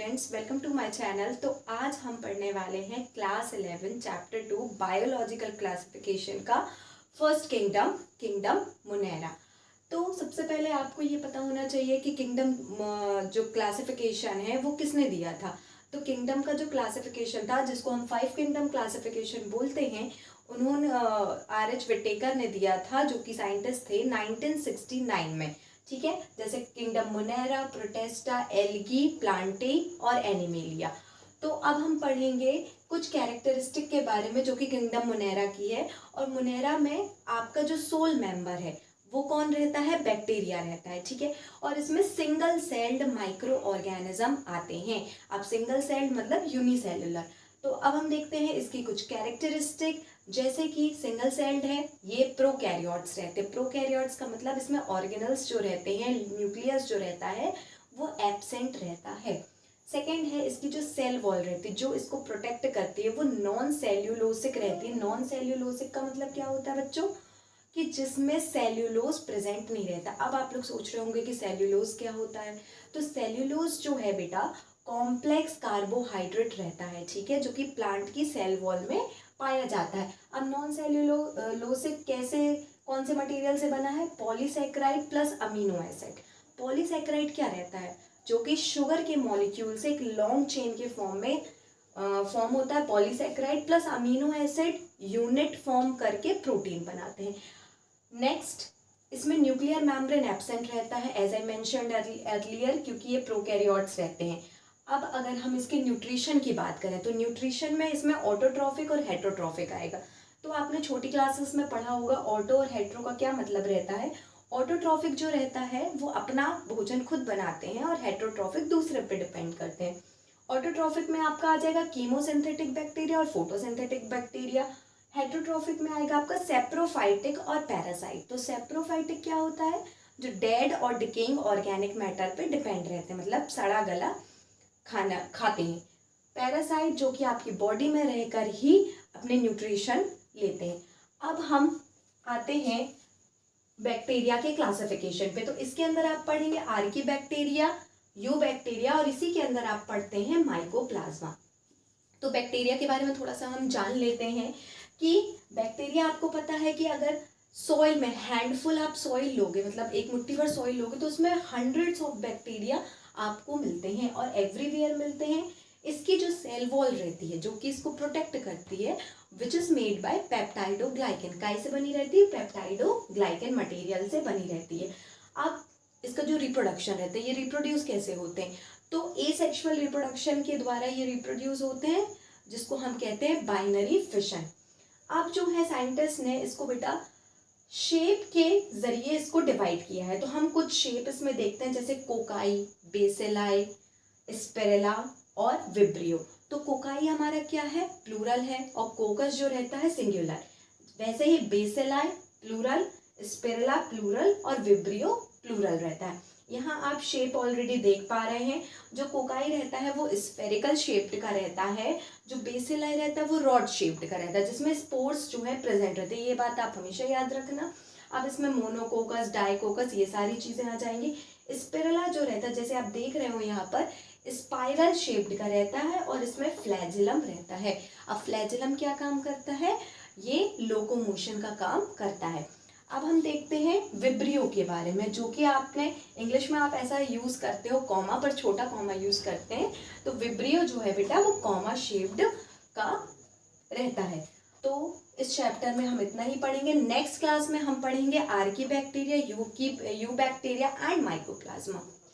Students, welcome to my channel. तो आज हम पढ़ने वाले हैं क्लास 11 चैप्टर 2 बायोलॉजिकल क्लासिफिकेशन का फर्स्ट किंगडम मुनेरा। तो सबसे पहले आपको ये पता होना चाहिए कि किंगडम जो क्लासिफिकेशन है वो किसने दिया था। तो किंगडम का जो क्लासिफिकेशन था, जिसको हम 5 किंगडम क्लासिफिकेशन बोलते हैं, उन्होंने R.H. विटेकर ने दिया था, जो कि साइंटिस्ट थे 1969 में। ठीक है, जैसे किंगडम मुनेरा, प्रोटेस्टा, एल्गी, प्लांटे और एनिमेलिया। तो अब हम पढ़ेंगे कुछ कैरेक्टरिस्टिक के बारे में जो कि किंगडम मुनेरा की है। और मुनेरा में आपका जो सोल मेंबर है वो कौन रहता है? बैक्टीरिया रहता है। ठीक है, और इसमें सिंगल सेल्ड माइक्रो ऑर्गेनिज्म आते हैं। अब सिंगल सेल्ड मतलब यूनिसेलुलर। तो अब हम देखते हैं इसकी कुछ कैरेक्टरिस्टिक। जैसे कि सिंगल सेल्ड है, ये प्रोकैरियोट्स रहते हैं। प्रोकैरियोट्स का मतलब इसमें ऑर्गेनल्स जो रहते हैं, न्यूक्लियस जो रहता है वो एब्सेंट रहता है। सेकेंड है, इसकी जो सेल वॉल रहती है जो इसको प्रोटेक्ट करती है वो नॉन सेल्यूलोसिक रहती है। नॉन सेल्यूलोसिक का मतलब क्या होता है बच्चों? कि जिसमें सेल्यूलोज प्रेजेंट नहीं रहता। अब आप लोग सोच रहे होंगे कि सेल्यूलोज क्या होता है। तो सेल्यूलोज जो है बेटा, कॉम्प्लेक्स कार्बोहाइड्रेट रहता है। ठीक है, जो कि प्लांट की सेल वॉल में पाया जाता है। अब नॉन सेल्यूलोसिक कैसे, कौन से मटेरियल से बना है? Polysaccharide plus amino acid. Polysaccharide क्या रहता है? जो कि शुगर के मॉलिक्यूल से एक लॉन्ग चेन के फॉर्म में फॉर्म होता है। Polysaccharide plus amino acid unit form करके प्रोटीन बनाते हैं। नेक्स्ट, इसमें न्यूक्लियर मेम्ब्रेन एब्सेंट रहता है, एज आई मेंशन्ड अर्लियर, क्योंकि ये प्रोकैरियोट्स रहते हैं। अब अगर हम इसके न्यूट्रिशन की बात करें तो न्यूट्रिशन में इसमें ऑटोट्रॉफिक और हेटरोट्रॉफिक आएगा। तो आपने छोटी क्लासेस में पढ़ा होगा ऑटो और हेट्रो का क्या मतलब रहता है। ऑटोट्रॉफिक जो रहता है वो अपना भोजन खुद बनाते हैं और हेटरोट्रॉफिक दूसरे पे डिपेंड करते हैं। ऑटोट्रॉफिक में आपका आ जाएगा कीमोसिंथेटिक बैक्टीरिया और फोटोसिंथेटिक बैक्टीरिया। हेटरोट्रॉफिक में आएगा आपका सेप्रोफाइटिक और पैरासाइट। तो सेप्रोफाइटिक क्या होता है? जो डेड और डिकेइंग ऑर्गेनिक मैटर पे डिपेंड रहते हैं, मतलब सड़ा गला खाना खाते हैं। पैरासाइट जो कि आपकी बॉडी में रहकर ही अपने न्यूट्रिशन लेते हैं। अब हम आते हैं बैक्टीरिया के क्लासिफिकेशन पे। तो इसके अंदर आप पढ़ेंगे आर्की बैक्टीरिया, यू बैक्टीरिया, और इसी के अंदर आप पढ़ते हैं माइकोप्लाज्मा। तो बैक्टीरिया के बारे में थोड़ा सा हम जान लेते हैं कि बैक्टीरिया, आपको पता है कि अगर सॉइल में हैंडफुल आप सॉइल लोगे, मतलब एक मुट्ठी भर सॉइल लोगे, तो उसमें हंड्रेड्स ऑफ बैक्टीरिया आपको मिलते हैं और एवरीवेयर मिलते हैं। इसकी जो सेल वॉल रहती है जो कि इसको प्रोटेक्ट करती है, which is made by peptidoglycan. काय से बनी रहती है? पेप्टाइडोग्लाइकन मटेरियल से बनी रहती है। अब इसका जो रिप्रोडक्शन रहता है, ये रिप्रोड्यूस कैसे होते हैं? तो एसेक्सुअल रिप्रोडक्शन के द्वारा ये रिप्रोड्यूस होते हैं, जिसको हम कहते हैं बाइनरी फिशन। अब जो है साइंटिस्ट ने इसको बेटा शेप के जरिए इसको डिवाइड किया है। तो हम कुछ शेप इसमें देखते हैं, जैसे कोकाई, बेसिलाई, स्पेरेला और विब्रियो। तो कोकाई हमारा क्या है? प्लूरल है, और कोकस जो रहता है सिंगुलर। वैसे ही बेसिलाई प्लूरल, स्पेरेला प्लूरल और विब्रियो प्लूरल रहता है। यहाँ आप शेप ऑलरेडी देख पा रहे हैं। जो कोकाई रहता है वो स्फेरिकल शेप्ड का रहता है, जो बेसिलाई रहता है वो रॉड शेप्ड का रहता है, जिसमें स्पोर्स जो है प्रेजेंट रहते हैं। ये बात आप हमेशा याद रखना। अब इसमें मोनोकोकस, डाइकोकस, ये सारी चीजें आ जाएंगी। स्पिरुला जो रहता है, जैसे आप देख रहे हो यहाँ पर, स्पाइरल शेप्ड का रहता है और इसमें फ्लैजिलम रहता है। अब फ्लैजिलम क्या काम करता है? ये लोकोमोशन का काम करता है। अब हम देखते हैं विब्रियो के बारे में, जो कि आपने इंग्लिश में आप ऐसा यूज करते हो, कॉमा पर छोटा कॉमा यूज करते हैं। तो विब्रियो जो है बेटा वो कॉमा शेप्ड का रहता है। तो इस चैप्टर में हम इतना ही पढ़ेंगे। नेक्स्ट क्लास में हम पढ़ेंगे Archie bacteria, you bacteria and mycoplasma.